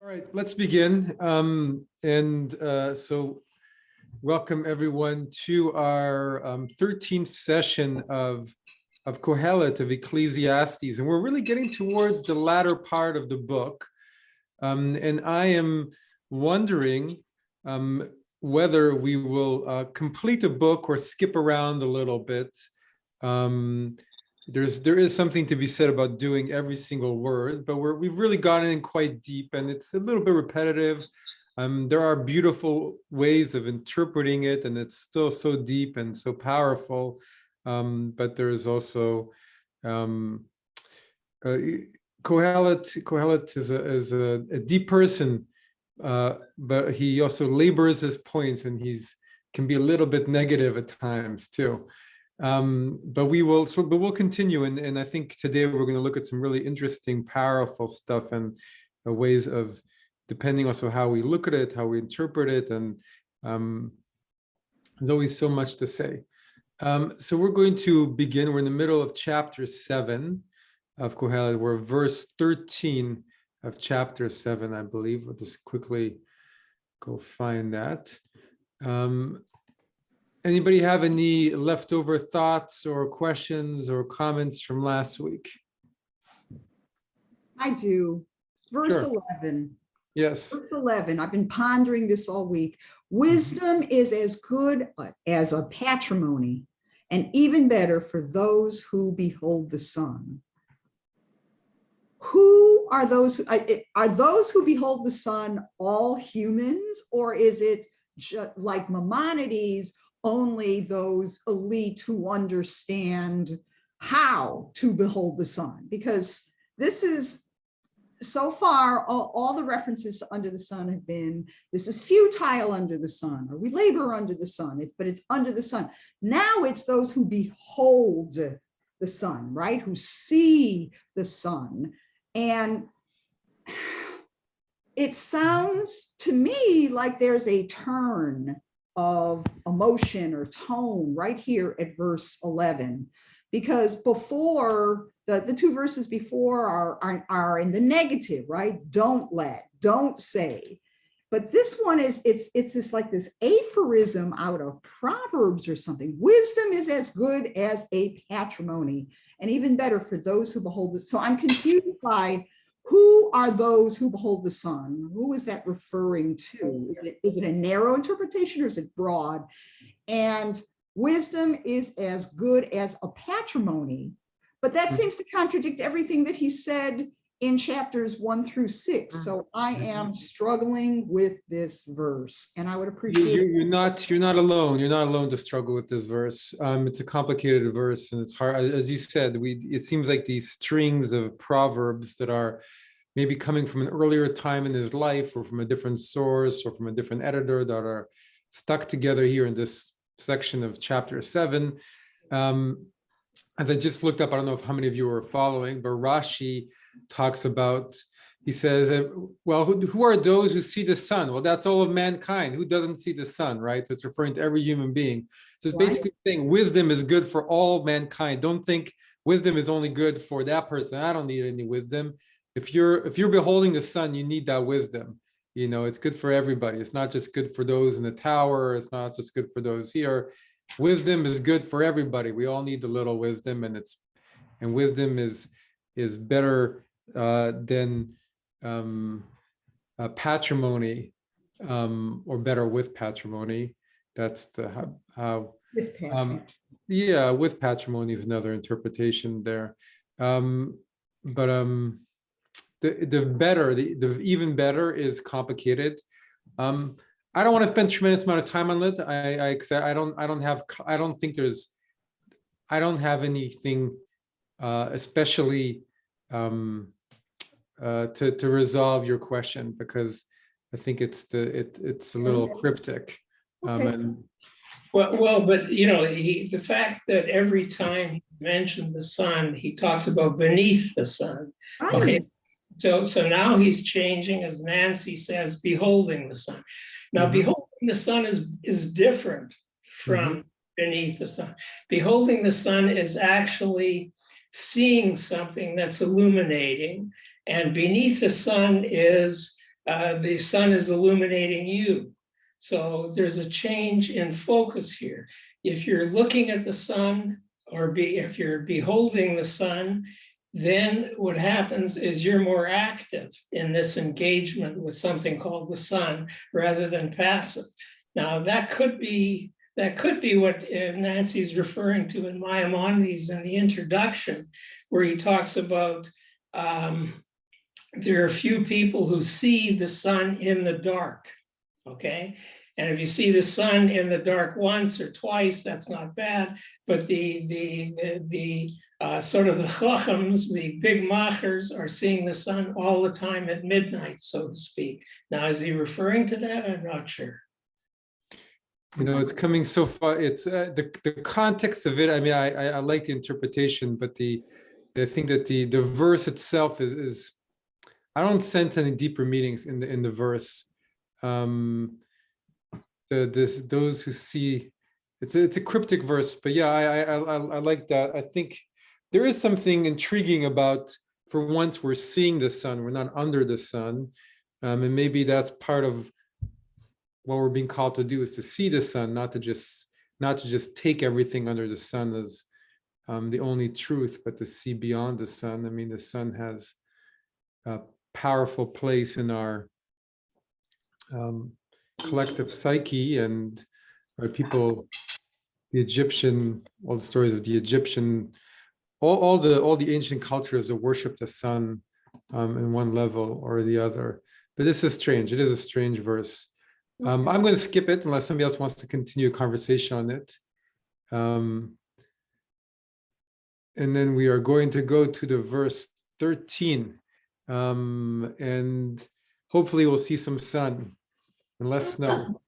All right, let's begin. So welcome everyone to our 13th session of Kohelet, of Ecclesiastes. And we're really getting towards the latter part of the book. And I am wondering whether we will complete the book or skip around a little bit. There is something to be said about doing every single word, but we've really gone in quite deep, and it's a little bit repetitive. There are beautiful ways of interpreting it, and it's still so deep and so powerful. But there is also Kohelet is a deep person, but he also labors his points, and can be a little bit negative at times too. But we'll continue, and I think today we're going to look at some really interesting, powerful stuff and ways of, depending also how we look at it, how we interpret it, and there's always so much to say. So we're going to begin. We're in the middle of chapter 7 of Kohelet. We're verse 13 of chapter 7, I believe. We'll just quickly go find that. Anybody have any leftover thoughts or questions or comments from last week? I do. Verse Sure. 11. Yes. Verse 11. I've been pondering this all week. Wisdom is as good as a patrimony, and even better for those who behold the sun. Who are those? Are those who behold the sun all humans, or is it like Maimonides? Only those elite who understand how to behold the sun, because this is, so far, all the references to under the sun have been, this is futile under the sun, or we labor under the sun, but it's under the sun. Now it's those who behold the sun, right? Who see the sun. And it sounds to me like there's a turn of emotion or tone right here at verse 11, because before the two verses before are in the negative, right? Don't let, don't say. But this one is, it's this like this aphorism out of Proverbs or something. Wisdom is as good as a patrimony, and even better for those who behold it. So I'm confused by, who are those who behold the sun? Who is that referring to? Is it a narrow interpretation, or is it broad? And wisdom is as good as a patrimony, but that seems to contradict everything that he said in chapters 1 through 6. So I am struggling with this verse, and I would appreciate you're not alone. You're not alone to struggle with this verse. It's a complicated verse, and it's hard. As you said, it seems like these strings of proverbs that are maybe coming from an earlier time in his life, or from a different source, or from a different editor, that are stuck together here in this section of chapter 7. As I just looked up, I don't know how many of you are following, but Rashi talks about, he says, well, who are those who see the sun? Well, that's all of mankind. Who doesn't see the sun, right? So it's referring to every human being. So it's basically saying wisdom is good for all mankind. Don't think wisdom is only good for that person. I don't need any wisdom. If you're beholding the sun, you need that wisdom. You know, it's good for everybody. It's not just good for those in the tower. It's not just good for those here. Wisdom is good for everybody. We all need a little wisdom, and wisdom is better than patrimony, or better with patrimony. That's how with patrimony. Yeah, with patrimony is another interpretation there. The even better is complicated. I don't want to spend a tremendous amount of time on it. I don't have anything especially to resolve your question, because I think it's a little cryptic. Okay. But you know, the fact that every time he mentioned the sun, he talks about beneath the sun. Right. Okay, so now he's changing, as Nancy says, beholding the sun. Now, beholding the sun is different from beneath the sun. Beholding the sun is actually seeing something that's illuminating, and beneath the sun is the sun is illuminating you. So there's a change in focus here. If you're looking at the sun, or if you're beholding the sun, then what happens is you're more active in this engagement with something called the sun rather than passive. Now that could be what Nancy's referring to in Maimonides in the introduction, where he talks about there are few people who see the sun in the dark. Okay. And if you see the sun in the dark once or twice, that's not bad. But the sort of the chachams, the big machers, are seeing the sun all the time at midnight, so to speak. Now, is he referring to that? I'm not sure. You know, it's coming so far. It's the context of it. I mean, I like the interpretation, but I think that the verse itself is I don't sense any deeper meanings in the verse. Those who see, it's a cryptic verse, but yeah, I like that. I think there is something intriguing about, for once we're seeing the sun, we're not under the sun, and maybe that's part of what we're being called to do, is to see the sun, not to just take everything under the sun as the only truth, but to see beyond the sun. I mean, the sun has a powerful place in our collective psyche, and people, the Egyptian, all the stories of the Egyptian, all the ancient cultures that worship the sun in one level or the other. But this is strange. It is a strange verse. I'm going to skip it unless somebody else wants to continue a conversation on it. And then we are going to go to the verse 13. And hopefully we'll see some sun and less snow.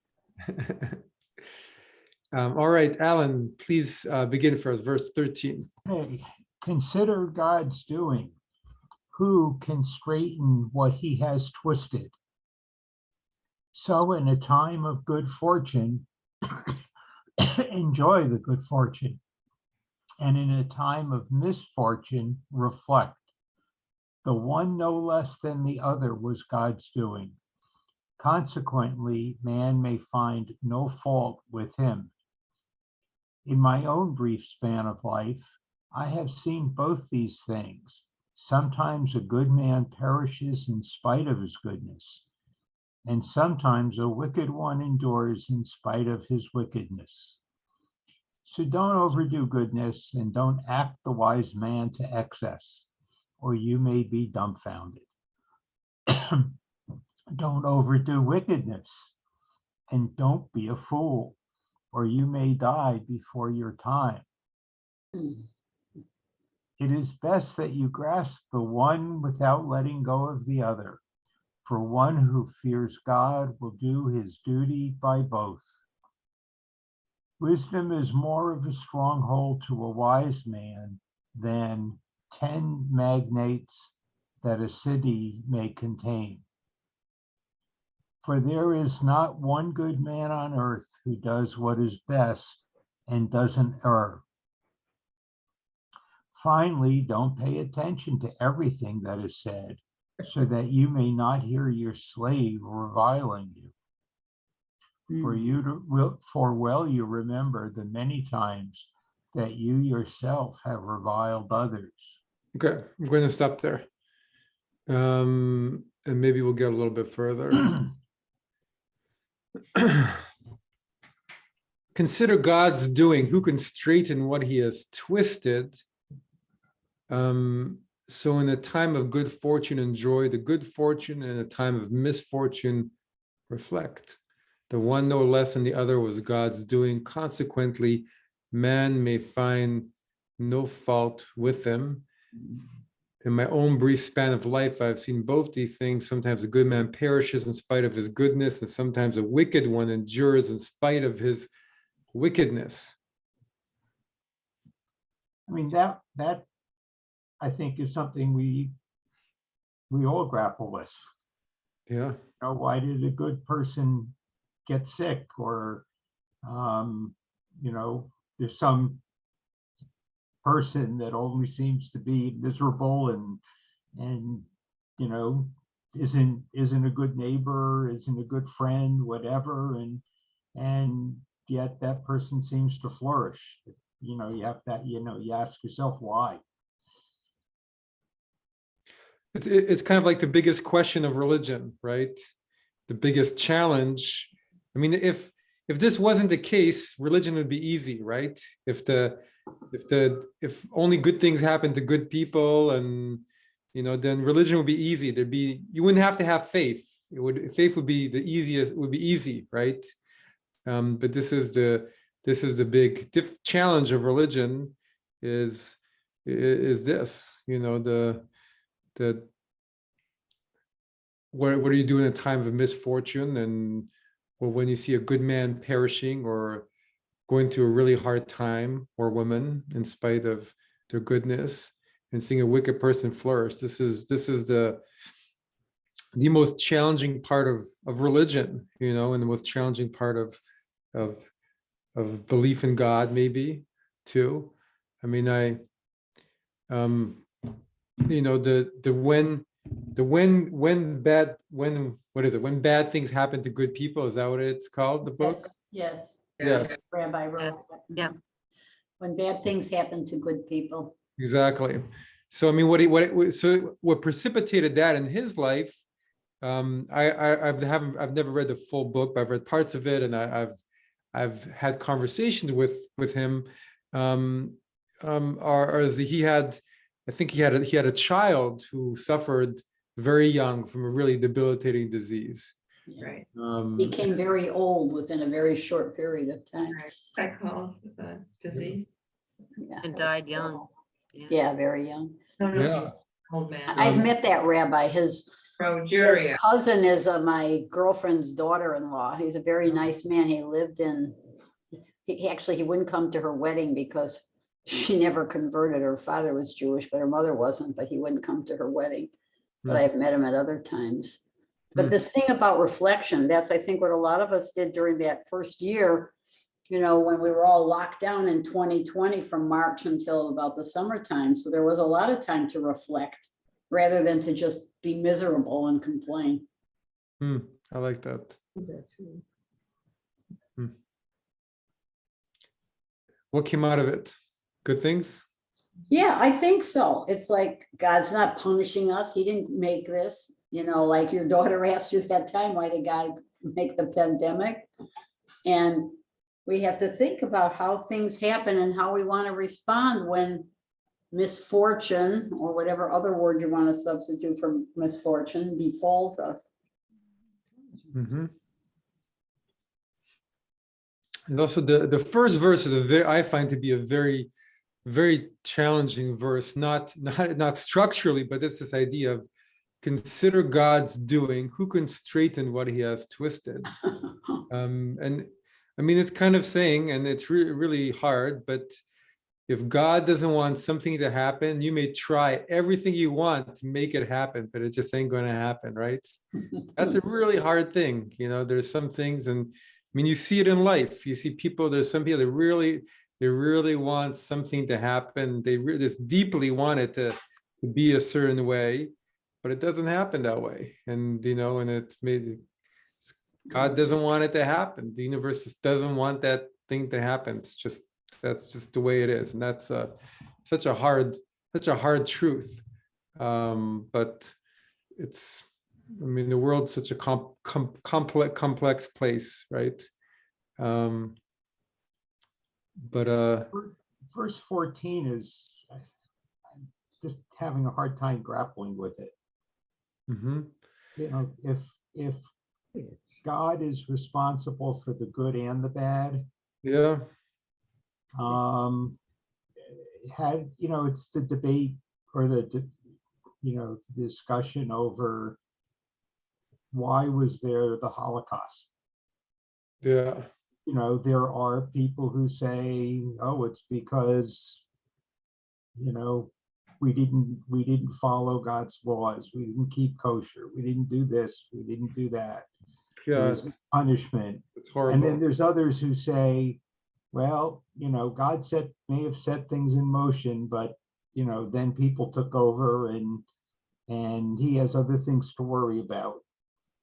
All right, Alan, please begin for us, verse 13. Hey, consider God's doing. Who can straighten what he has twisted? So in a time of good fortune, enjoy the good fortune. And in a time of misfortune, reflect. The one no less than the other was God's doing. Consequently, man may find no fault with him. In my own brief span of life, I have seen both these things. Sometimes a good man perishes in spite of his goodness, and sometimes a wicked one endures in spite of his wickedness. So don't overdo goodness and don't act the wise man to excess, or you may be dumbfounded. Don't overdo wickedness, and don't be a fool, or you may die before your time. It is best that you grasp the one without letting go of the other, for one who fears God will do his duty by both. Wisdom is more of a stronghold to a wise man than 10 magnates that a city may contain. For there is not one good man on earth who does what is best and doesn't err. Finally, don't pay attention to everything that is said, so that you may not hear your slave reviling you. For well you remember the many times that you yourself have reviled others. Okay, I'm going to stop there. And maybe we'll get a little bit further. Consider God's doing. Who can straighten what he has twisted? So in a time of good fortune, enjoy the good fortune, and in a time of misfortune, reflect. The one no less than the other was God's doing. Consequently, man may find no fault with him. In my own brief span of life, I've seen both these things. Sometimes a good man perishes in spite of his goodness, and sometimes a wicked one endures in spite of his wickedness. I mean, that I think is something we all grapple with. Yeah. Why did a good person get sick? Or, there's some person that only seems to be miserable and isn't a good neighbor, isn't a good friend, whatever, and yet that person seems to flourish. You have that, you ask yourself why. It's kind of like the biggest question of religion, right? The biggest challenge. I mean, if this wasn't the case, religion would be easy, right? If only good things happen to good people, and then religion would be easy. You wouldn't have to have faith. Faith would be the easiest. It would be easy, right? But this is the big challenge of religion. Is this? What do you do in a time of misfortune, and when you see a good man perishing or going through a really hard time, or woman, in spite of their goodness, and seeing a wicked person flourish? This is the most challenging part of religion, and the most challenging part of belief in God, maybe too. I mean, when bad things happen to good people, is that what it's called, the book? Yes. Yes, Rabbi wrote that. Yeah. When bad things happen to good people. exactly. So I mean, what precipitated that in his life? I've never read the full book, but I've read parts of it, and I've had conversations with him. I think he had a child who suffered very young from a really debilitating disease. Right. He Became very old within a very short period of time. I call the disease. Yeah. And died young. Yeah, very young. Yeah. Old man. I've met that rabbi. His Progeria. cousin is my girlfriend's daughter-in-law. He's a very nice man. He lived in, he wouldn't come to her wedding because she never converted. Her father was Jewish, but her mother wasn't, but he wouldn't come to her wedding. But I've met him at other times. But this thing about reflection, that's, I think, what a lot of us did during that first year, when we were all locked down in 2020 from March until about the summertime. So there was a lot of time to reflect rather than to just be miserable and complain. I like that. What came out of it? Good things? Yeah, I think so. It's like God's not punishing us. He didn't make this, like your daughter asked you that time, why did God make the pandemic? And we have to think about how things happen and how we want to respond when misfortune, or whatever other word you want to substitute for misfortune, befalls us. Mm-hmm. And also the first verse is I find to be a very, very challenging verse, not structurally, but it's this idea of consider God's doing, who can straighten what he has twisted. And I mean, it's kind of saying, and it's really hard, but if God doesn't want something to happen, you may try everything you want to make it happen, but it just ain't going to happen, right? That's a really hard thing. There's some things, and I mean, you see it in life. You see people, there's some people that really want something to happen. They just deeply want it to be a certain way, but it doesn't happen that way. And, and it's made, God doesn't want it to happen. The universe just doesn't want that thing to happen. That's just the way it is. And that's such a hard truth. But it's, I mean, the world's such a complex place, right? But verse 14 is, I'm just having a hard time grappling with it. mm-hmm. If God is responsible for the good and the bad, Yeah. It's the debate, or the discussion over why was there the Holocaust. Yeah. There are people who say, oh, it's because we didn't follow God's laws, we didn't keep kosher, we didn't do this, we didn't do that. Yeah. There's punishment. It's horrible. And then there's others who say, well, God may have set things in motion, but then people took over and and he has other things to worry about.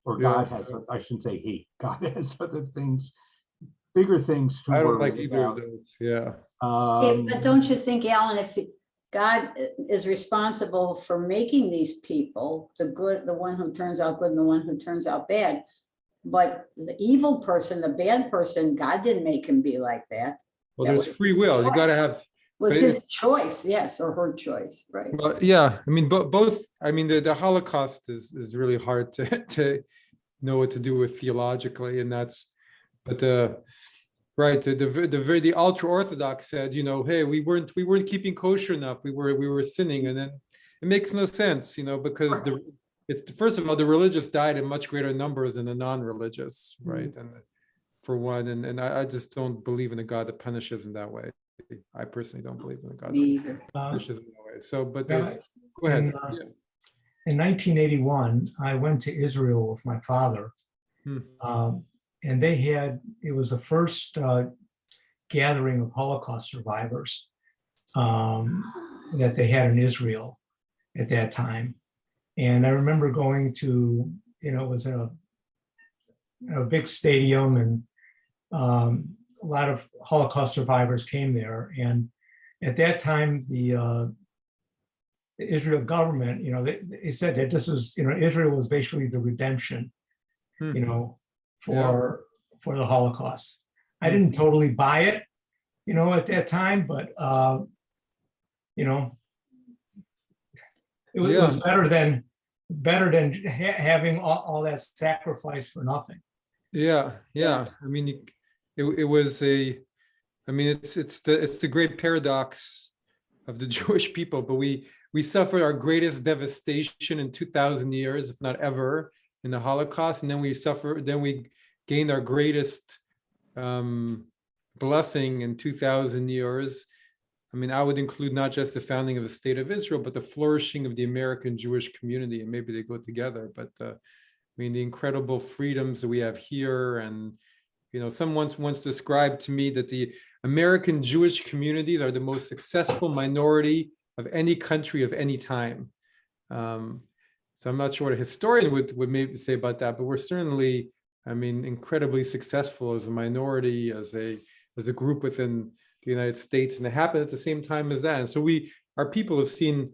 Or Yeah. God has, I shouldn't say he, God has other things, bigger things to I don't worry like either of about. those. Yeah. But don't you think, Alan, if God is responsible for making these people, the good, the one who turns out good and the one who turns out bad, but the evil person, the bad person, God didn't make him be like that. Well, That there's was free his will. You got to choice. have. Was but his choice, yes, or her choice, right? Well, yeah. I mean, both. I mean, the Holocaust is really hard to know what to do with theologically, and that's. But right, the ultra orthodox said, you know, hey, we weren't keeping kosher enough. We were sinning, and then it makes no sense, you know, because it's first of all, the religious died in much greater numbers than the non-religious, right? And for one, and I just don't believe in a God that punishes in that way. I personally don't believe in a God Me that either. punishes in that way. So, but Yeah, there's go ahead. Yeah. In 1981, I went to Israel with my father. Hmm. And it was the first gathering of Holocaust survivors that they had in Israel at that time. And I remember going to, it was in a big stadium, and a lot of Holocaust survivors came there. And at that time, the Israel government, they said that this was, Israel was basically the redemption, for the Holocaust. I didn't totally buy it, at that time, but it was better than having all that sacrifice for nothing. Yeah. I mean, it was it's the great paradox of the Jewish people, but we suffered our greatest devastation in 2,000 years, if not ever, in the Holocaust, and then we gained our greatest blessing in 2,000 years. I mean, I would include not just the founding of the state of Israel, but the flourishing of the American Jewish community, and maybe they go together. But I mean, the incredible freedoms that we have here, and someone once described to me that the American Jewish communities are the most successful minority of any country of any time. So I'm not sure what a historian would maybe say about that, but we're certainly, I mean, incredibly successful as a minority, as a group within the United States, and it happened at the same time as that. And so our people have seen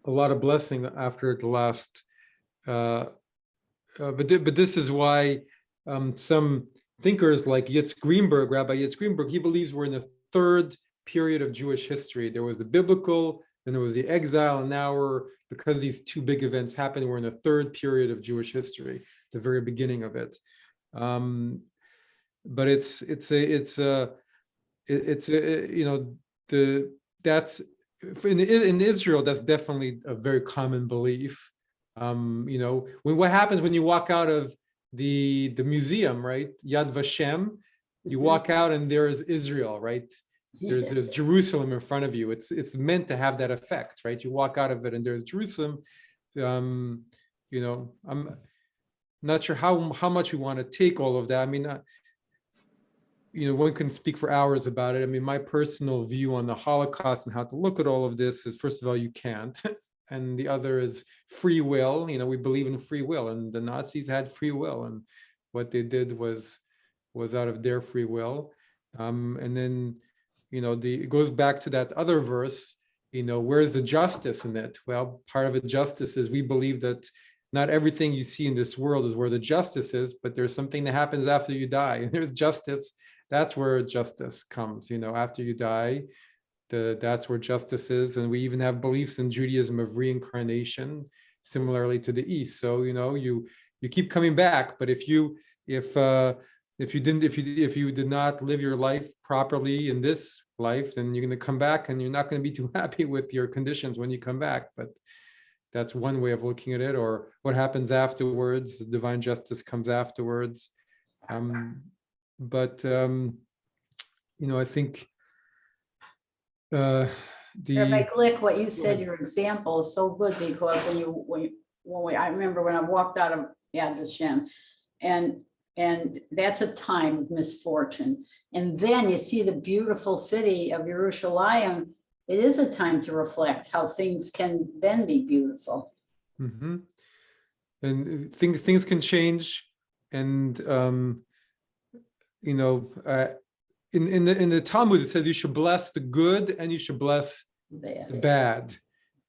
a lot of blessing after the last. But this is why some thinkers like Rabbi Yitz Greenberg, he believes we're in the third period of Jewish history. There was the biblical, then there was the exile, and now because these two big events happened, we're in the third period of Jewish history, the very beginning of it. But that's in Israel, that's definitely a very common belief. What happens when you walk out of the museum, right? Yad Vashem, you walk out and there's Israel, right? There's Jerusalem in front of you. It's meant to have that effect, right? You walk out of it and there's Jerusalem. I'm not sure how much we want to take all of that. I mean, one can speak for hours about it. I mean, my personal view on the Holocaust and how to look at all of this is, first of all, you can't. And the other is free will. We believe in free will, and the Nazis had free will, and what they did was out of their free will. And then, it goes back to that other verse, where's the justice in it? Well, part of the justice is we believe that not everything you see in this world is where the justice is, but there's something that happens after you die, and there's justice. That's where justice comes, after you die. That's where justice is. And we even have beliefs in Judaism of reincarnation, similarly to the East. So, you keep coming back, but if you did not live your life properly in this life, then you're going to come back and you're not going to be too happy with your conditions when you come back. But that's one way of looking at it. Or what happens afterwards, divine justice comes afterwards. I think Rabbi Glick, what you said, your example is so good, because I remember when I walked out of Yad Vashem, and that's a time of misfortune. And then you see the beautiful city of Yerushalayim, it is a time to reflect how things can then be beautiful. Mhm. And things can change, and you know, in the Talmud it says you should bless the good and you should bless the bad.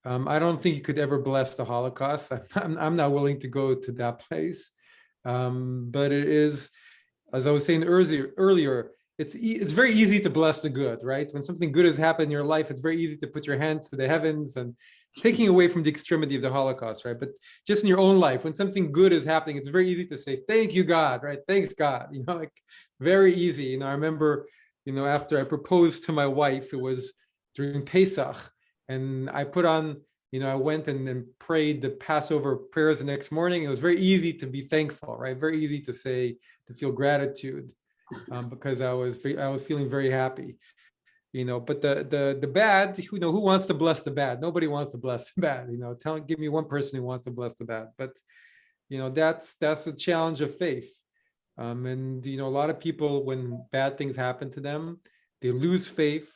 I don't think you could ever bless the Holocaust. I'm not willing to go to that place. But it is, as I was saying earlier, it's very easy to bless the good, right? When something good has happened in your life, it's very easy to put your hands to the heavens, and taking away from the extremity of the Holocaust, right? But just in your own life, when something good is happening, it's very easy to say, thank you, God, right? Thanks, God, like very easy. I remember, after I proposed to my wife, it was during Pesach, and I put on, I went and prayed the Passover prayers the next morning. It was very easy to be thankful, right? Very easy to say, to feel gratitude, because I was feeling very happy, But the bad, who wants to bless the bad? Nobody wants to bless the bad, give me one person who wants to bless the bad. But that's a challenge of faith, and a lot of people, when bad things happen to them, they lose faith,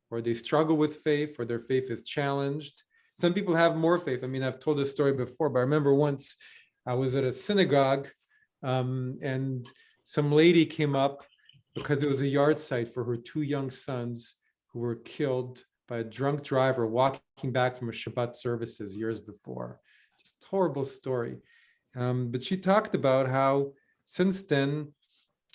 or they struggle with faith, or their faith is challenged. Some people have more faith. I've told this story before, but I remember once I was at a synagogue, and some lady came up because it was a yard site for her 2 young sons who were killed by a drunk driver walking back from a Shabbat services years before. Just horrible story. But she talked about how since then,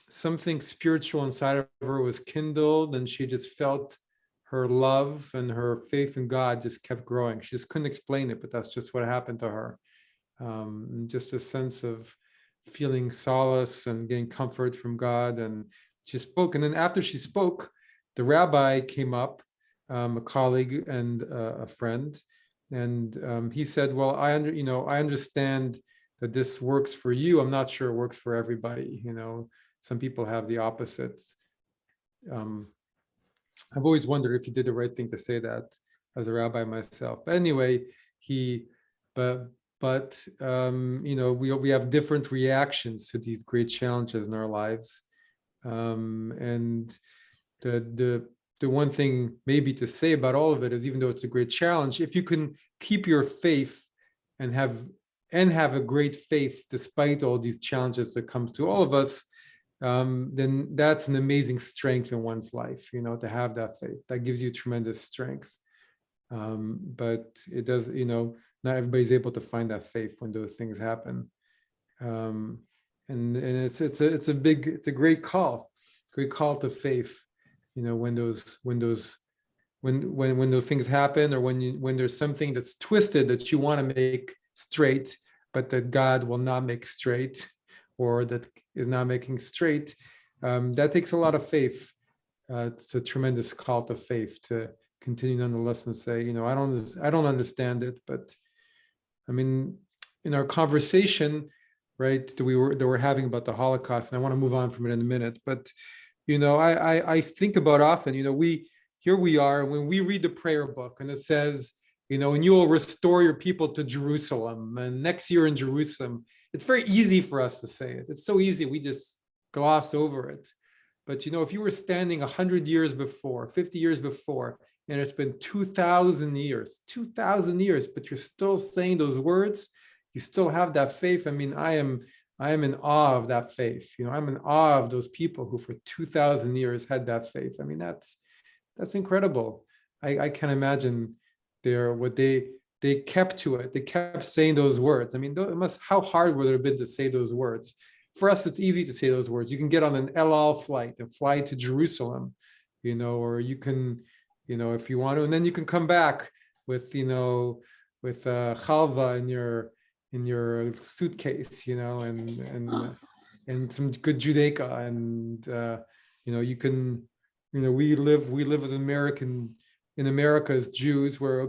something spiritual inside of her was kindled, and she just felt her love and her faith in God just kept growing. She just couldn't explain it, but that's just what happened to her. Just a sense of feeling solace and getting comfort from God. And she spoke. And then after she spoke, the rabbi came up, a colleague and a friend, and he said, "Well, I understand that this works for you. I'm not sure it works for everybody. Some people have the opposites." I've always wondered if he did the right thing to say that as a rabbi myself. But anyway, we have different reactions to these great challenges in our lives. And the one thing maybe to say about all of it is, even though it's a great challenge, if you can keep your faith and have a great faith despite all these challenges that comes to all of us, then that's an amazing strength in one's life, to have that faith. That gives you tremendous strength. But it does, not everybody's able to find that faith when those things happen. And it's a great call to faith, when those things happen, or when there's something that's twisted that you want to make straight, but that God will not make straight, or that is not making straight. That takes a lot of faith. It's a tremendous call to faith to continue nonetheless and say, I don't understand it, but in our conversation, right, that we're having about the Holocaust, and I want to move on from it in a minute, but I think about often, here we are when we read the prayer book, and it says, and you will restore your people to Jerusalem, and next year in Jerusalem. It's very easy for us to say it. It's so easy, we just gloss over it. But if you were standing 100 years before, 50 years before, and it's been 2,000 years, but you're still saying those words, you still have that faith. I am in awe of that faith. I'm in awe of those people who for 2,000 years had that faith. That's incredible. I can't imagine they kept to it. They kept saying those words. How hard would it have been to say those words? For us, it's easy to say those words. You can get on an El Al flight and fly to Jerusalem, or you can, if you want to, and then you can come back with chalva in your suitcase, and some good Judaica, and you can, we live as in America as Jews, where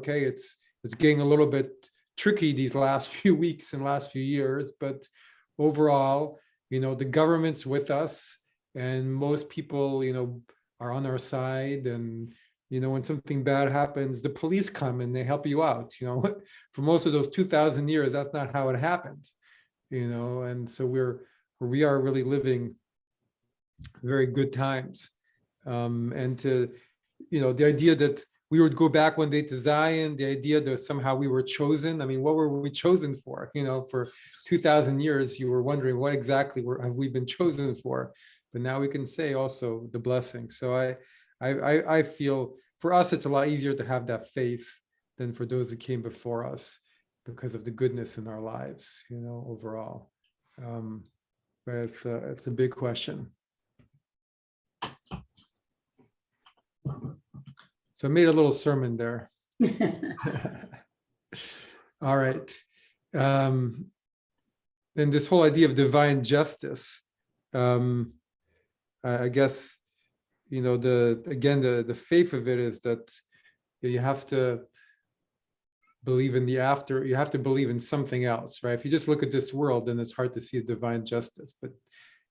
it's getting a little bit tricky these last few weeks and last few years, but overall, the government's with us, and most people, are on our side, and when something bad happens, the police come and they help you out. For most of those 2,000 years, that's not how it happened. And so we are really living very good times, and to the idea that we would go back one day to Zion, the idea that somehow we were chosen. I mean, what were we chosen for? For 2,000 years, you were wondering what exactly have we been chosen for? But now we can say also the blessing. So I feel for us, it's a lot easier to have that faith than for those that came before us because of the goodness in our lives, overall. But it's a big question. So I made a little sermon there. All right. Then this whole idea of divine justice, I guess, the faith of it is that you have to believe in the after, you have to believe in something else, right? If you just look at this world, then it's hard to see a divine justice. But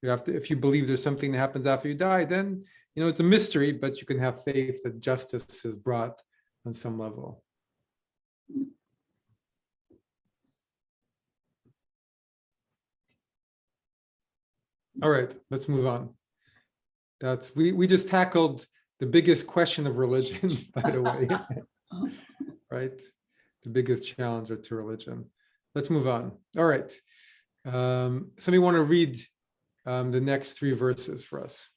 you have to, if you believe there's something that happens after you die, then it's a mystery, but you can have faith that justice is brought on some level. All right, let's move on. We just tackled the biggest question of religion, by the way, right? The biggest challenger to religion. Let's move on. All right. Somebody want to read the next 3 verses for us?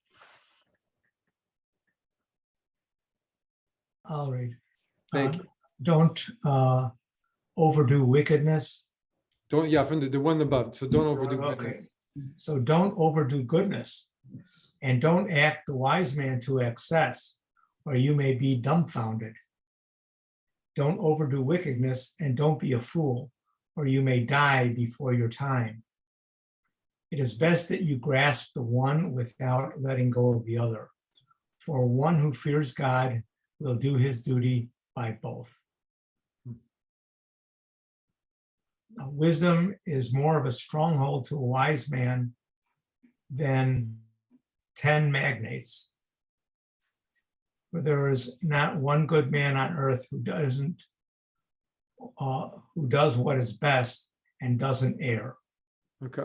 I'll read. Thank you. Don't overdo wickedness. Don't, from the one above. So don't overdo Okay. goodness. So don't overdo goodness, and don't act the wise man to excess, or you may be dumbfounded. Don't overdo wickedness, and don't be a fool, or you may die before your time. It is best that you grasp the one without letting go of the other. For one who fears God will do his duty by both. Now, wisdom is more of a stronghold to a wise man than 10 magnates. For there is not one good man on earth who does what is best and doesn't err. Okay,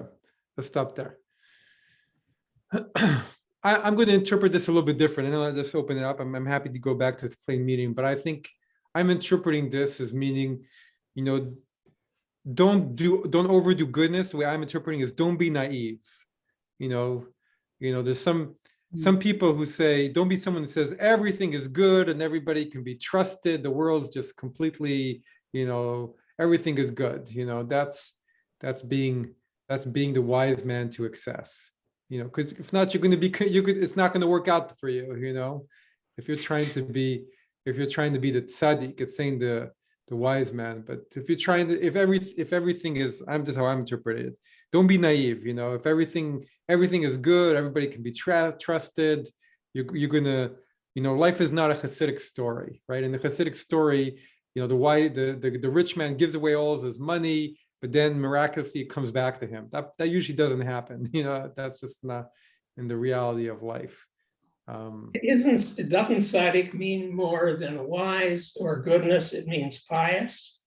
let's stop there. I'm going to interpret this a little bit different. I know I just open it up. I'm happy to go back to its plain meaning, but I think I'm interpreting this as meaning, don't overdo goodness. The way I'm interpreting is don't be naive. There's some people who say, don't be someone who says everything is good and everybody can be trusted. The world's just completely, everything is good. That's being the wise man to excess. Because if not, it's not going to work out for you. If you're trying to be the tzaddik, it's saying the wise man. But if you're trying to, if everything is, I'm just how I'm interpreting it. Don't be naive. If everything is good, everybody can be trusted. You're gonna, life is not a Hasidic story, right? In the Hasidic story, the rich man gives away all his money, but then miraculously it comes back to him. That usually doesn't happen. That's just not in the reality of life. Doesn't tzaddik mean more than wise or goodness? It means pious.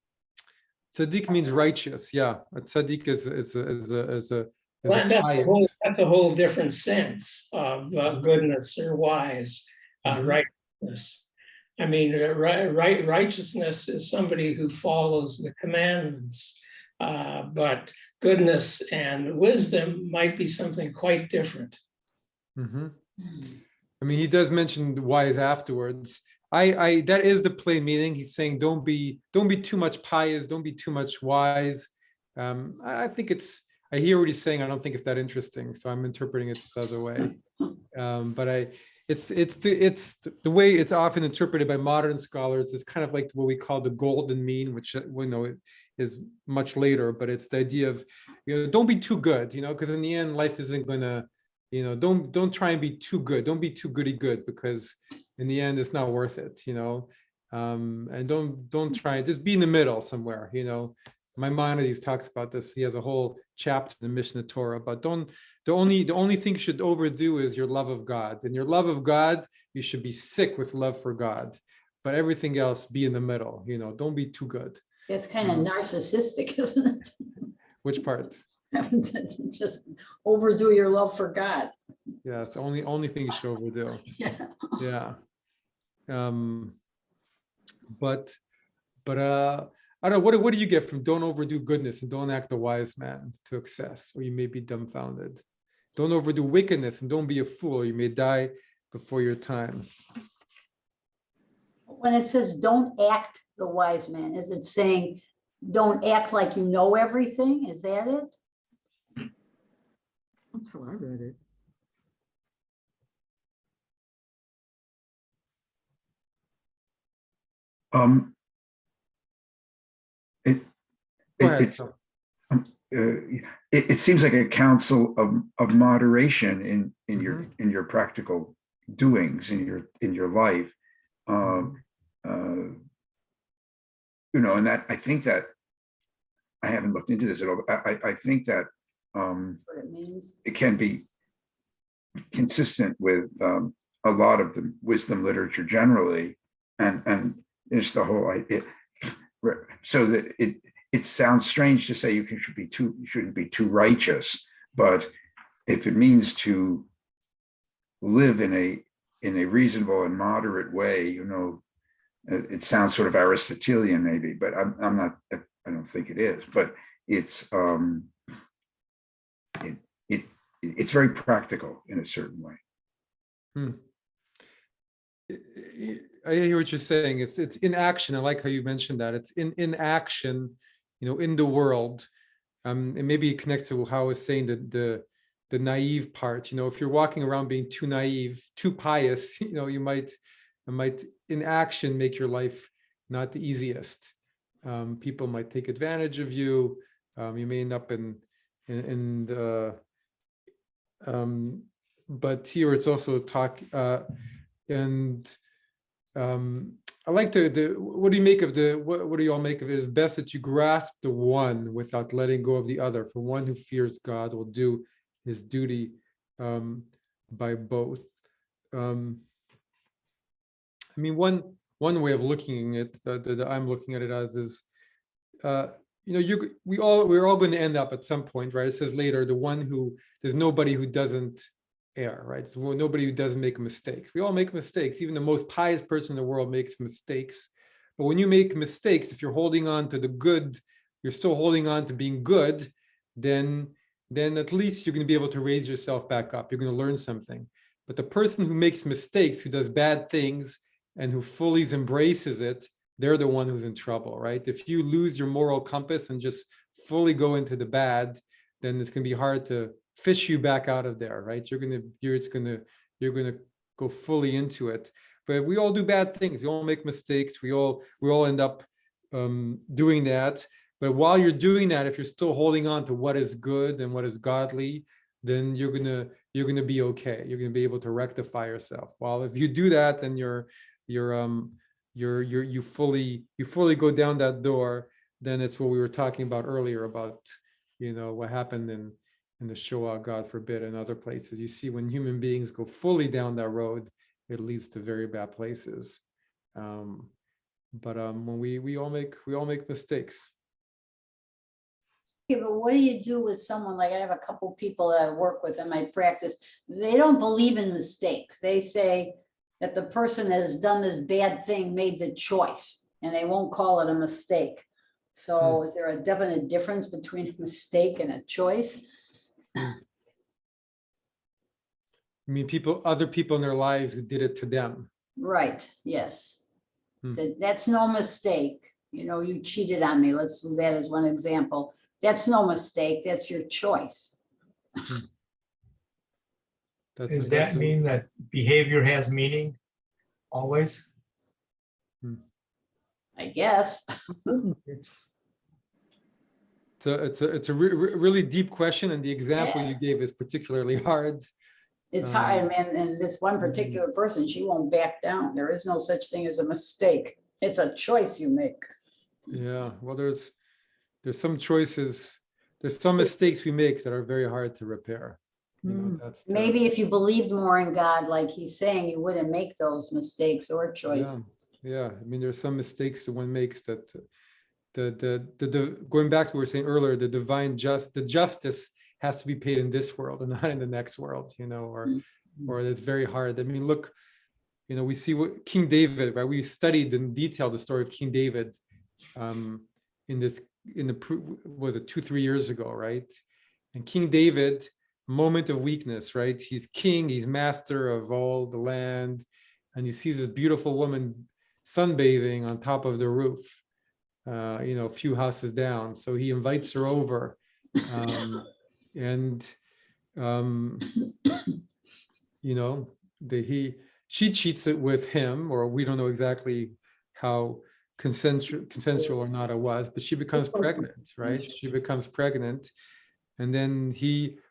Tzaddik means righteous. Yeah, a tzaddik is a Well, that's a whole different sense of goodness or wise, righteousness. I mean, righteousness is somebody who follows the commandments, but goodness and wisdom might be something quite different. Mm-hmm. I mean, he does mention wise afterwards. That is the plain meaning. He's saying don't be too much pious, don't be too much wise. I think I hear what he's saying. I don't think it's that interesting, so I'm interpreting it this other way. But it's the way it's often interpreted by modern scholars. It's kind of like what we call the golden mean, which we know is much later. But it's the idea of don't be too good, because in the end, life isn't going to. Don't try and be too good. Don't be too goody good, because in the end, it's not worth it. And don't try. Just be in the middle somewhere. Maimonides talks about this. He has a whole chapter in the Mishnah Torah. But the only thing you should overdo is your love of God. And your love of God, you should be sick with love for God. But everything else, be in the middle. Don't be too good. That's kind of narcissistic, isn't it? Which part? Just overdo your love for God. Yeah, it's the only thing you should overdo. Yeah. Yeah. But I don't know, what do you get from don't overdo goodness and don't act a wise man to excess, or you may be dumbfounded. Don't overdo wickedness and don't be a fool, or you may die before your time. When it says don't act the wise man, is it saying don't act like you know everything? Is that it? That's how I read it. Um, it, Go it, ahead. it's, it seems like a counsel of moderation in your practical doings in your life. You know, and that I think that I haven't looked into this at all. But I think that That's what it means. it can be consistent with a lot of the wisdom literature generally, and it's the whole idea. So that it sounds strange to say you shouldn't be too righteous, but if it means to live in a reasonable and moderate way, you know, it sounds sort of Aristotelian maybe, but I'm not. I don't think it is, but it's it's very practical in a certain way. I hear what you're saying. It's in action. I like how you mentioned that. It's in action, you know, in the world. And maybe it connects to how I was saying the naive part. You know, if you're walking around being too naive, too pious, you know, it might in action make your life not the easiest. People might take advantage of you. You may end up but here it's also talk I like what do you make of what do you all make of it? It's best that you grasp the one without letting go of the other. For one who fears God will do his duty by both. I mean, one way of looking at it that I'm looking at it as is, you know, we're all going to end up at some point, right? It says later, there's nobody who doesn't err, right? So nobody who doesn't make mistakes. We all make mistakes. Even the most pious person in the world makes mistakes. But when you make mistakes, if you're holding on to the good, you're still holding on to being good, then at least you're going to be able to raise yourself back up. You're going to learn something. But the person who makes mistakes, who does bad things, and who fully embraces it, they're the one who's in trouble, right? If you lose your moral compass and just fully go into the bad, then it's going to be hard to fish you back out of there, right? You're gonna go fully into it. But we all do bad things. We all make mistakes. We all end up doing that. But while you're doing that, if you're still holding on to what is good and what is godly, then you're gonna be okay. You're gonna be able to rectify yourself. While if you do that, then you fully go down that door. Then it's what we were talking about earlier about, you know, what happened in the Shoah, God forbid, and other places. You see, when human beings go fully down that road, it leads to very bad places. But when we all make mistakes. Yeah, but what do you do with someone, like I have a couple people that I work with in my practice, they don't believe in mistakes. They say that the person that has done this bad thing made the choice and they won't call it a mistake. So is there a definite difference between a mistake and a choice? I mean, other people in their lives who did it to them. Right, yes. So that's no mistake. You know, you cheated on me. Let's use that as one example. That's no mistake. That's your choice. Does that mean that behavior has meaning always? I guess. It's a really deep question, and the example you gave is particularly hard. It's hard, man. And this one particular person, she won't back down. There is no such thing as a mistake. It's a choice you make. Yeah, well, there's some choices, there's some mistakes we make that are very hard to repair. You know, that's maybe if you believed more in God, like he's saying, you wouldn't make those mistakes or choices. Yeah. I mean, there's some mistakes that one makes that the going back to what we were saying earlier, the justice has to be paid in this world and not in the next world, you know, or it's very hard. I mean, look, we see what King David, right? We studied in detail the story of King David was it 2-3 years ago, right? And King David, moment of weakness, right? He's king, he's master of all the land, and he sees this beautiful woman sunbathing on top of the roof, a few houses down. So he invites her over, and she cheats it with him, or we don't know exactly how consensual or not it was, but she becomes pregnant, right? She becomes pregnant, and then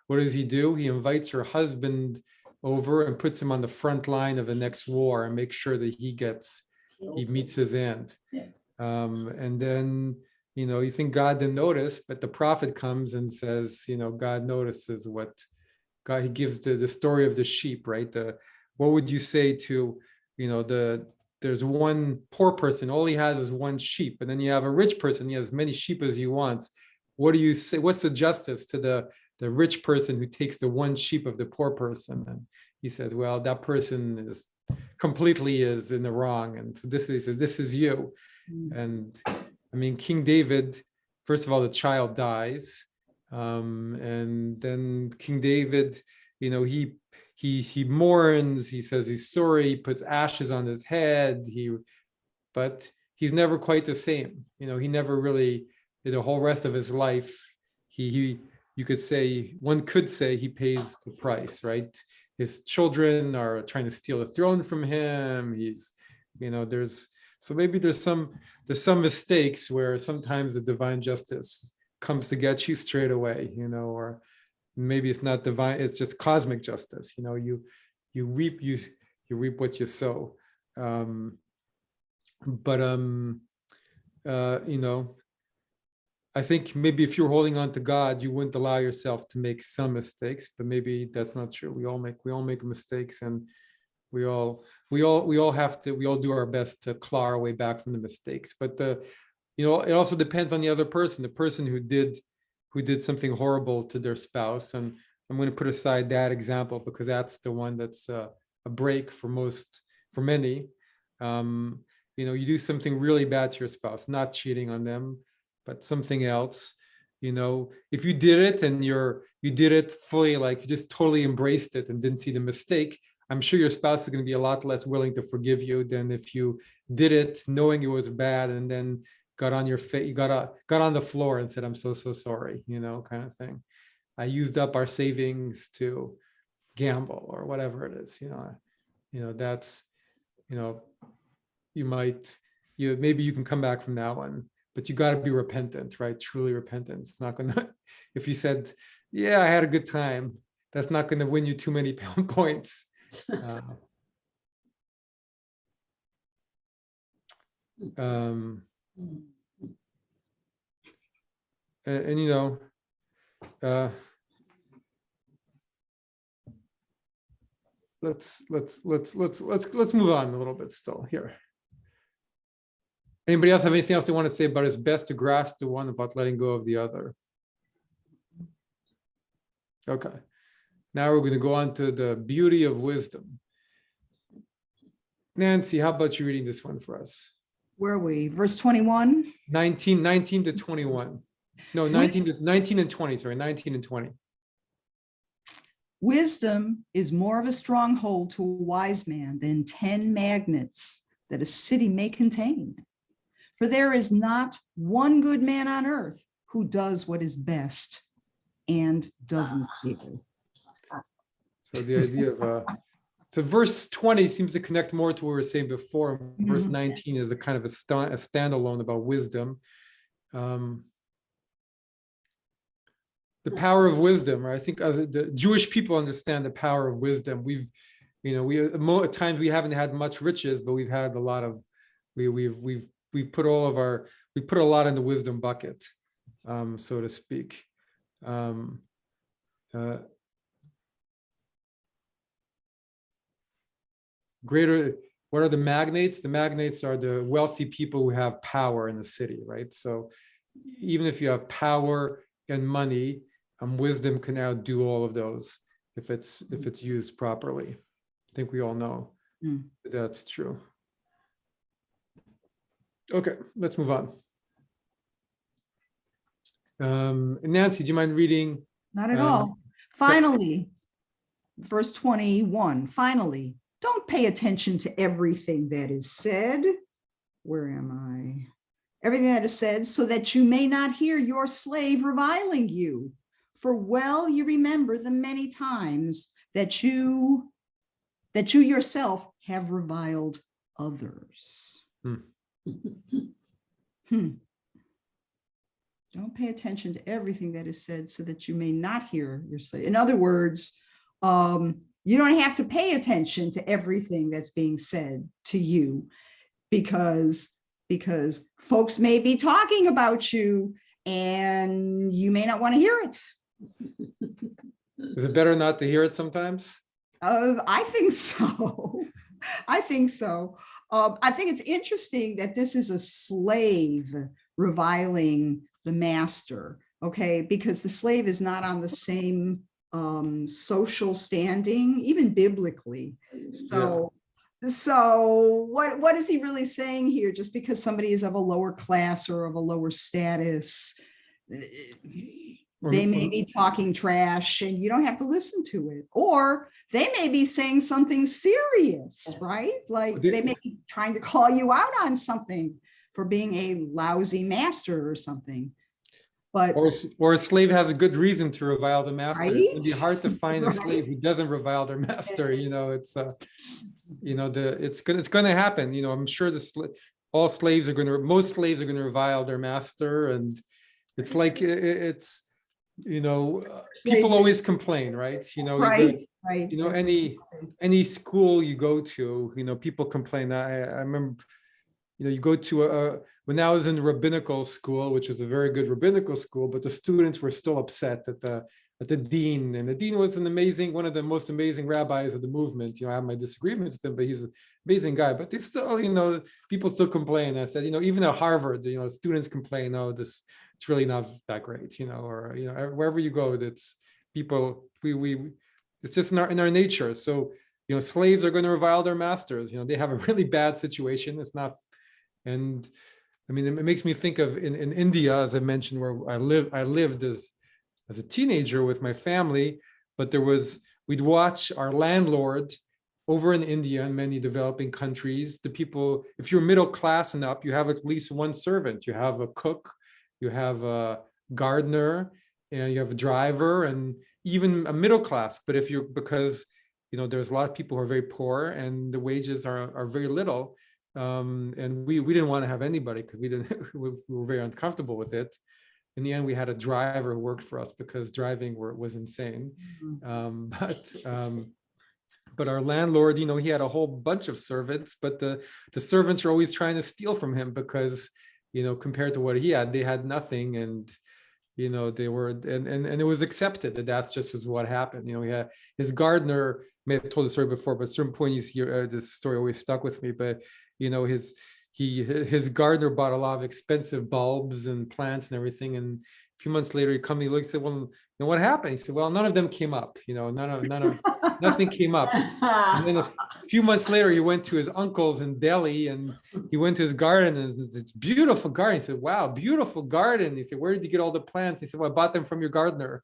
what does he do? He invites her husband over and puts him on the front line of the next war and makes sure that he meets his end. And then, you think God didn't notice, but the prophet comes and says, God notices what God, he gives the story of the sheep, right? What would you say to, there's one poor person, all he has is one sheep, and then you have a rich person, he has as many sheep as he wants. What do you say? What's the justice to the rich person who takes the one sheep of the poor person? And he says, well, that person is completely in the wrong. And so he says, this is you. And I mean, King David, first of all, the child dies. And then King David, he mourns, he says he's sorry, he puts ashes on his head, but he's never quite the same. He never really, the whole rest of his life, one could say he pays the price, right? His children are trying to steal the throne from him. So maybe there's some mistakes where sometimes the divine justice comes to get you straight away, or maybe it's not divine, it's just cosmic justice. You reap what you sow. I think maybe if you're holding on to God, you wouldn't allow yourself to make some mistakes, but maybe that's not true. We all make mistakes, and we all do our best to claw our way back from the mistakes. But it also depends on the other person, the person who did something horrible to their spouse. And I'm going to put aside that example because that's the one that's a break for many. You do something really bad to your spouse, not cheating on them, but something else. If you did it and you did it fully, like you just totally embraced it and didn't see the mistake, I'm sure your spouse is going to be a lot less willing to forgive you than if you did it knowing it was bad and then got on your face, got on the floor and said, I'm so sorry, kind of thing. I used up our savings to gamble or whatever it is, that's, maybe you can come back from that one, but you got to be repentant, right? Truly repentant. It's not going to, if you said, yeah, I had a good time, that's not going to win you too many points. Let's move on a little bit still here. Anybody else have anything else they want to say about it's best to grasp the one about letting go of the other? Okay. Now we're going to go on to the beauty of wisdom. Nancy, how about you reading this one for us? Where are we? Verse 21? 19 to 21. No, 19 and 20, sorry, 19 and 20. Wisdom is more of a stronghold to a wise man than 10 magnets that a city may contain. For there is not one good man on earth who does what is best and doesn't evil. So the idea of so verse 20 seems to connect more to what we were saying before. Verse 19 is a kind of a standalone about wisdom. The power of wisdom, right? I think as the Jewish people understand the power of wisdom. At times we haven't had much riches, but we've had a lot of, we've put a lot in the wisdom bucket, so to speak. What are the magnates? The magnates are the wealthy people who have power in the city, right? So even if you have power and money, wisdom can outdo all of those if it's used properly. I think we all know That's true. Okay, let's move on. Nancy, do you mind reading? Not at Um, all. Finally, verse 21, finally, don't pay attention to everything that is said. Where am I? Everything that is said, so that you may not hear your slave reviling you. For well you remember the many times that you yourself have reviled others. Don't pay attention to everything that is said, so that you may not hear your slave. In other words, you don't have to pay attention to everything that's being said to you, because folks may be talking about you and you may not want to hear it. Is it better not to hear it sometimes? I think so. I think so. I think it's interesting that this is a slave reviling the master, okay? Because the slave is not on the same social standing, even biblically. So what is he really saying here? Just because somebody is of a lower class or of a lower status, they may be talking trash and you don't have to listen to it. Or they may be saying something serious, right? Like they may be trying to call you out on something for being a lousy master or something. But or a slave has a good reason to revile the master. Right? It'd be hard to find a Right. slave who doesn't revile their master. You know, it's it's gonna happen. You know, I'm sure most slaves are gonna revile their master, and it's like it's people always complain, right? You know, right. you know, any school you go to, people complain. I remember, you go to when I was in rabbinical school, which was a very good rabbinical school, but the students were still upset at the dean, and the dean was one of the most amazing rabbis of the movement. I have my disagreements with him, but he's an amazing guy. But they still, people still complain. I said, even at Harvard, students complain, oh, it's really not that great, or wherever you go, that's people, it's just in our nature. So, slaves are going to revile their masters. They have a really bad situation. It's not, and I mean, it makes me think of in India, as I mentioned, where I lived as a teenager with my family, but we'd watch our landlord over in India and many developing countries, the people, if you're middle class and up, you have at least one servant. You have a cook, you have a gardener, and you have a driver, and even a middle class. But because there's a lot of people who are very poor and the wages are very little. And we didn't want to have anybody because we were very uncomfortable with it. In the end, we had a driver who worked for us because driving was insane. But our landlord, he had a whole bunch of servants, but the servants are always trying to steal from him because, compared to what he had, they had nothing. And, they were, and it was accepted that that's just what happened. He had his gardener, may have told the story before, but at a certain point, this story always stuck with me, but his gardener bought a lot of expensive bulbs and plants and everything. And a few months later, he looks at, well, what happened? He said, well, none of them came up, nothing came up. And then a few months later, he went to his uncle's in Delhi and he went to his garden, and it's beautiful garden. He said, wow, beautiful garden. He said, where did you get all the plants? He said, well, I bought them from your gardener.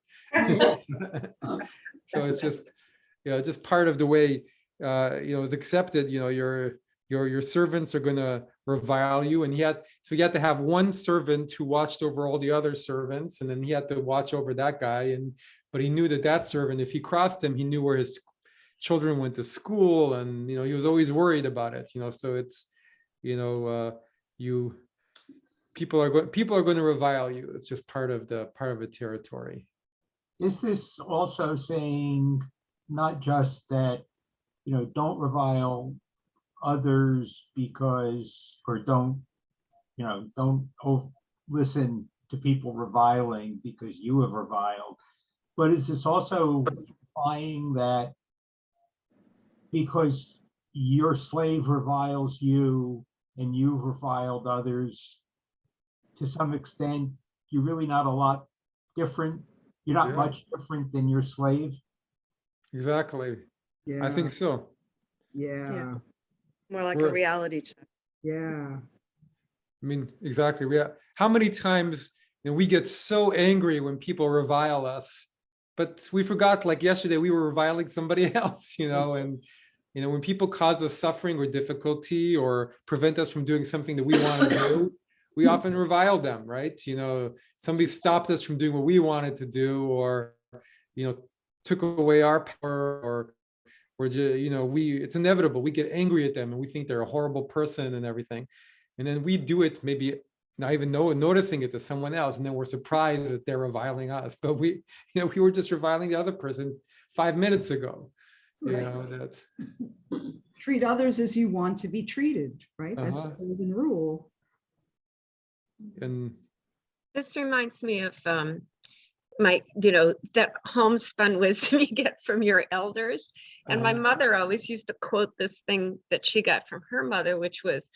So it's just part of the way, it's accepted, your servants are going to revile you. And he had to have one servant who watched over all the other servants. And then he had to watch over that guy. But he knew that servant, if he crossed him, he knew where his children went to school. And, he was always worried about it, so it's, people are going to revile you. It's just part of the territory. Is this also saying not just that, don't revile others or don't listen to people reviling because you have reviled, but is this also implying that because your slave reviles you and you've reviled others, to some extent, you're really not a lot different? You're not much different than your slave? Exactly. Yeah. I think so. Yeah, More like a We're- reality check. yeah. I mean, exactly. How many times we get so angry when people revile us, but we forgot, like yesterday, we were reviling somebody else, and when people cause us suffering or difficulty or prevent us from doing something that we want to do, we often revile them, right? Somebody stopped us from doing what we wanted to do, or took away our power, or it's inevitable. We get angry at them and we think they're a horrible person and everything. And then we do it, maybe not even noticing it to someone else, and then we're surprised that they're reviling us. But we were just reviling the other person 5 minutes ago. Right. That's Treat others as you want to be treated, right? That's Uh-huh. the golden rule. and This reminds me of my, that homespun wisdom you get from your elders. And my mother always used to quote this thing that she got from her mother, which was,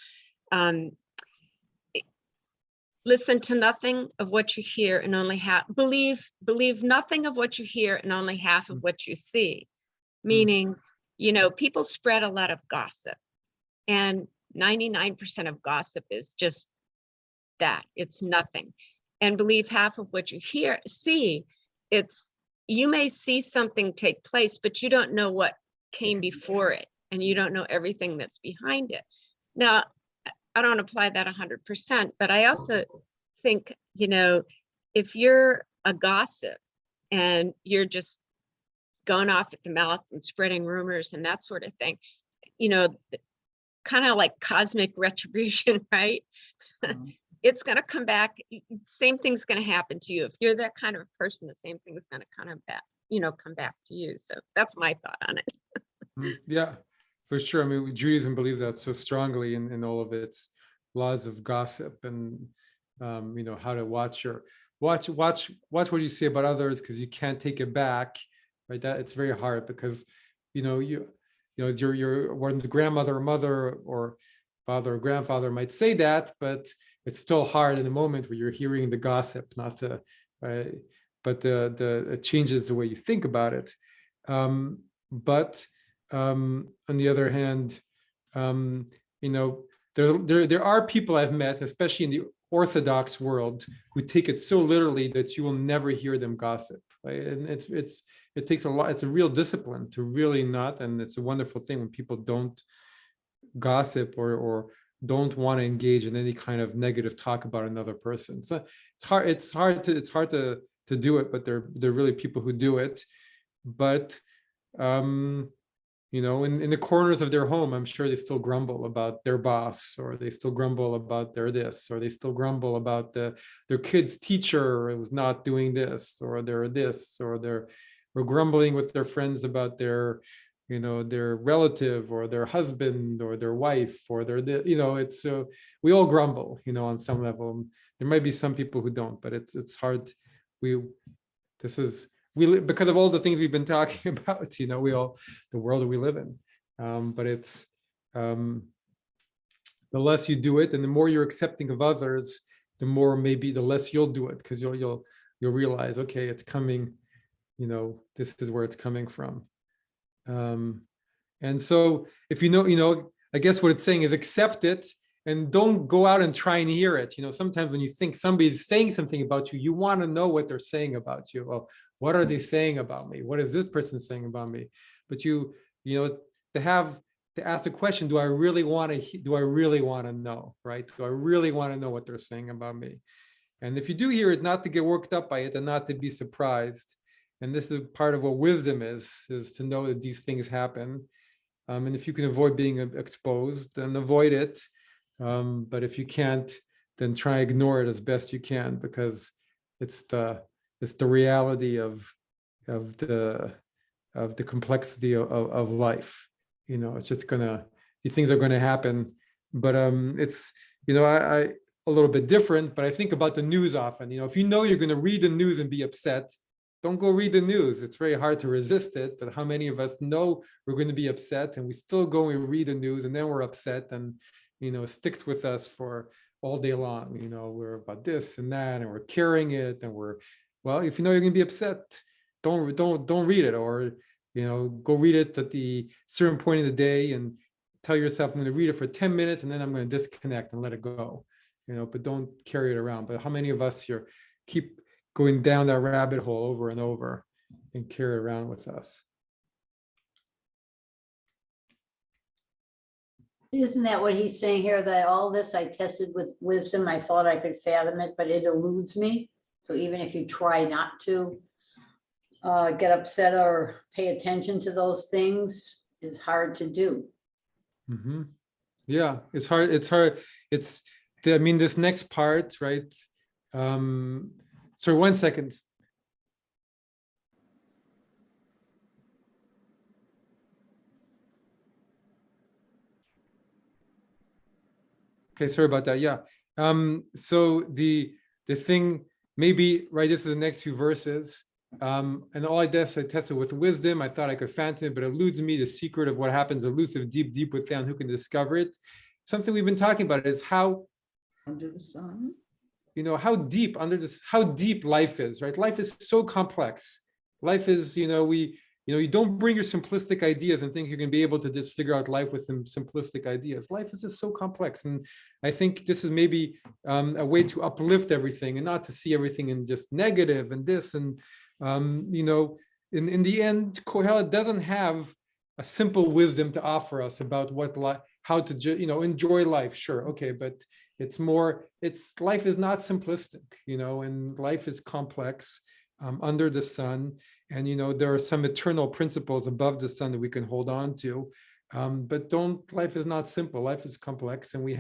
listen to nothing of what you hear and only half, believe nothing of what you hear and only half of what you see. Meaning, people spread a lot of gossip, and 99% of gossip is just that, it's nothing. And believe half of what you see, you may see something take place, but you don't know what came before it, and you don't know everything that's behind it. Now, I don't apply that 100%, but I also think, if you're a gossip and you're just going off at the mouth and spreading rumors and that sort of thing, kind of like cosmic retribution, right? It's going to come back. Same thing's going to happen to you. If you're that kind of person, the same thing is going to come back to you. So that's my thought on it. Yeah, for sure. I mean, Judaism believes that so strongly in all of its laws of gossip, and how to watch what you say about others, because you can't take it back, right? That it's very hard, because your one's grandmother or mother or father or grandfather might say that, but it's still hard in the moment where you're hearing the gossip, not to, right? But it changes the way you think about it. But on the other hand, there are people I've met, especially in the Orthodox world, who take it so literally that you will never hear them gossip. Right? And it takes a lot. It's a real discipline to really not, and it's a wonderful thing when people don't gossip or don't want to engage in any kind of negative talk about another person. So it's hard to do it, but there are really people who do it. But in the corners of their home, I'm sure they still grumble about their boss, or they still grumble about their this, or they still grumble about their kid's teacher who's not doing this, or they're this, or they're grumbling with their friends about their relative or their husband or their wife or it's we all grumble, on some level. There might be some people who don't, but it's hard. Because of all the things we've been talking about, the world that we live in. But it's the less you do it, and the more you're accepting of others, the more maybe the less you'll do it, because you'll realize, okay, it's coming. This is where it's coming from. And so if I guess what it's saying is accept it and don't go out and try and hear it. Sometimes when you think somebody's saying something about you, you want to know what they're saying about you. Well, what are they saying about me? What is this person saying about me? But to ask the question, do I really want to know, right? Do I really want to know what they're saying about me? And if you do hear it, not to get worked up by it and not to be surprised. And this is part of what wisdom is to know that these things happen. And if you can avoid being exposed, then avoid it. But if you can't, then try ignore it as best you can, because it's the reality of the complexity of life. It's just these things are gonna happen. But it's I a little bit different. But I think about the news often. If you're gonna read the news and be upset, don't go read the news. It's very hard to resist it. But how many of us know we're going to be upset, and we still go and read the news, and then we're upset, and it sticks with us for all day long. We're about this and that, and we're carrying it, and if you know you're going to be upset, don't read it, or go read it at the certain point of the day and tell yourself, I'm going to read it for 10 minutes and then I'm going to disconnect and let it go, but don't carry it around. But how many of us here keep going down that rabbit hole over and over and carry it around with us? Isn't that what he's saying here, that all this I tested with wisdom, I thought I could fathom it, but it eludes me? So even if you try not to get upset or pay attention to those things, it's hard to do. Mm-hmm. Yeah, it's hard. This next part, right? Sorry, 1 second. Okay, sorry about that. Yeah. So the thing, maybe, right, this is the next few verses. And all I tested with wisdom, I thought I could fathom it, but it eludes me. The secret of what happens, elusive, deep within, who can discover it? Something we've been talking about is how Under the sun. How deep life is, right? Life is so complex. Life is, you don't bring your simplistic ideas and think you're going to be able to just figure out life with some simplistic ideas. Life is just so complex. And I think this is maybe a way to uplift everything and not to see everything in just negative and this. And, in the end, Kohelet doesn't have a simple wisdom to offer us about how to, enjoy life. Sure. Okay. But life is not simplistic, and life is complex under the sun. And, there are some eternal principles above the sun that we can hold on to. But life is not simple. Life is complex, and we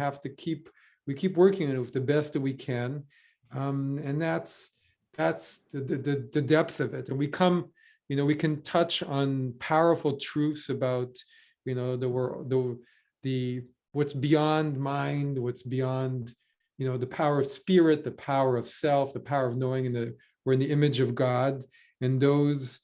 keep working on it with the best that we can. And that's the depth of it. And we can touch on powerful truths about, the world, what's beyond mind, what's beyond, the power of spirit, the power of self, the power of knowing we're in the image of God. And those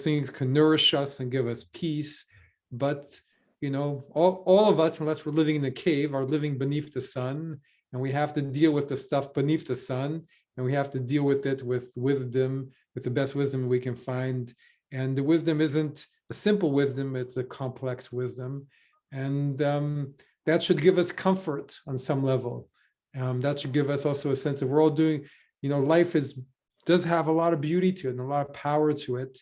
things can nourish us and give us peace. But, all of us, unless we're living in a cave, are living beneath the sun, and we have to deal with the stuff beneath the sun, and we have to deal with it with wisdom, with the best wisdom we can find. And the wisdom isn't a simple wisdom, it's a complex wisdom. And that should give us comfort on some level. That should give us also a sense of we're all doing, life does have a lot of beauty to it and a lot of power to it.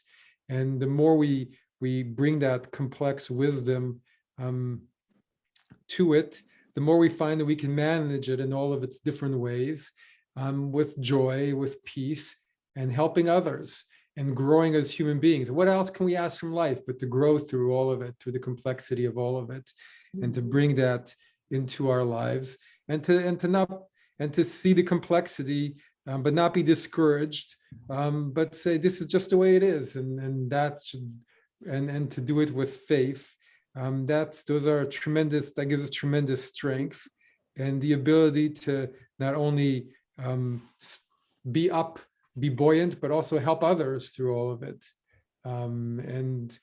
And the more we bring that complex wisdom to it, the more we find that we can manage it in all of its different ways, with joy, with peace, and helping others and growing as human beings. What else can we ask from life but to grow through all of it, through the complexity of all of it, and to bring that into our lives, and to see the complexity, but not be discouraged, but say this is just the way it is, and to do it with faith. That gives us tremendous strength and the ability to not only be buoyant, but also help others through all of it, and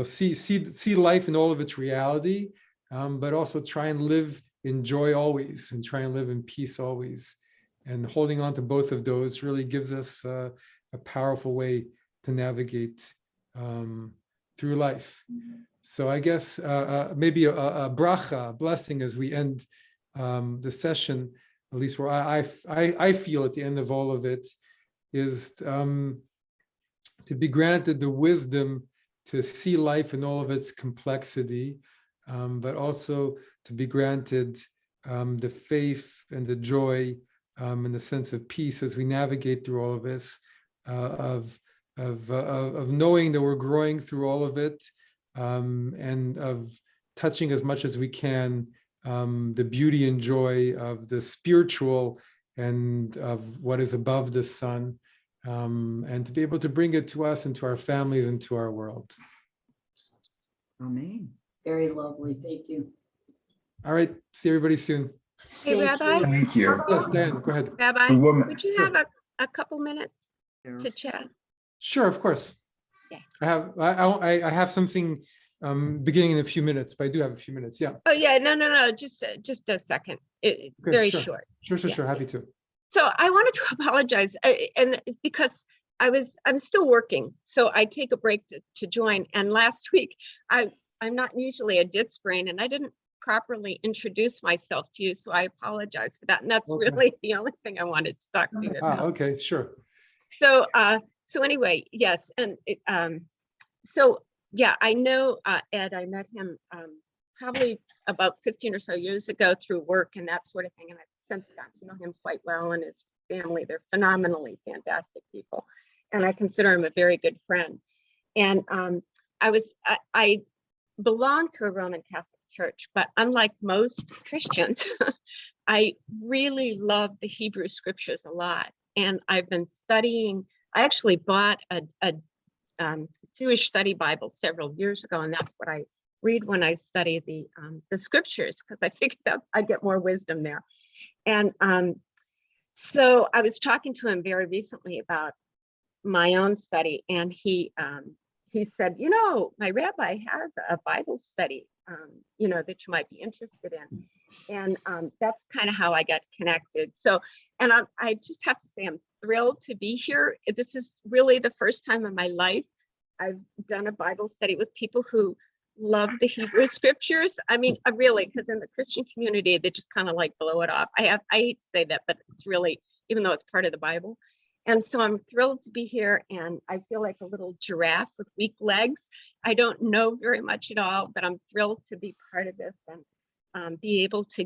see life in all of its reality, but also try and live in joy always, and try and live in peace always. And holding on to both of those really gives us a powerful way to navigate through life. So I guess maybe a bracha, a blessing, as we end the session, at least where I feel at the end of all of it, is to be granted the wisdom to see life in all of its complexity, but also to be granted the faith and the joy and the sense of peace as we navigate through all of this, of knowing that we're growing through all of it, and of touching as much as we can the beauty and joy of the spiritual and of what is above the sun, and to be able to bring it to us and to our families and to our world. Amen. Very lovely. Thank you. All right. See everybody soon. Hey, Rabbi? Thank you. Yes, Dan, go ahead. Rabbi, The woman- would you have a couple minutes to chat? Sure, of course. Yeah. I have something beginning in a few minutes, but I do have a few minutes. Yeah. Oh, yeah, no, just a second. Okay, Very sure. short. Sure. Yeah. Happy to. So I wanted to apologize, and because I'm still working, so I take a break to join. And last week, I'm not usually a ditz brain, and I didn't properly introduce myself to you, so I apologize for that. And that's Okay. really the only thing I wanted to talk to you about. Okay, sure. So, so anyway, yes, and so yeah, I know Ed. I met him probably about 15 or so years ago through work and that sort of thing, and I've since got to know him quite well and his family. They're phenomenally fantastic people, and I consider him a very good friend. And I belong to a Roman Catholic church, but unlike most Christians, I really love the Hebrew scriptures a lot. And I've been studying, I actually bought a Jewish study Bible several years ago, and that's what I read when I study the scriptures, because I figured that I get more wisdom there. And so I was talking to him very recently about my own study, and he said, you know, my rabbi has a Bible study, you know, that you might be interested in. And that's kind of how I got connected. So, and I just have to say, I'm thrilled to be here. This is really the first time in my life I've done a Bible study with people who love the Hebrew scriptures. I mean, really, because in the Christian community, they just kind of like blow it off. I hate to say that, but it's really, even though it's part of the Bible. And so I'm thrilled to be here, and I feel like a little giraffe with weak legs. I don't know very much at all, but I'm thrilled to be part of this and be able to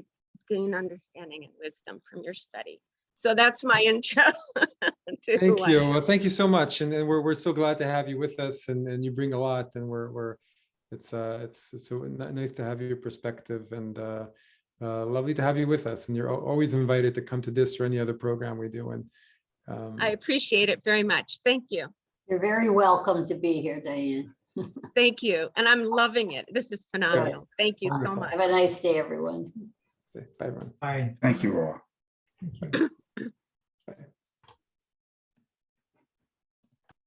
gain understanding and wisdom from your study. So that's my intro. To who Thank I you. am. Well, thank you so much, and we're so glad to have you with us, and you bring a lot, and it's so nice to have your perspective, and lovely to have you with us. And you're always invited to come to this or any other program we do. And I appreciate it very much. Thank you. You're very welcome to be here, Diane. Thank you. And I'm loving it. This is phenomenal. Thank you so Wonderful. much. Have a nice day, everyone. Bye, everyone. Bye. Thank you all. Thank you.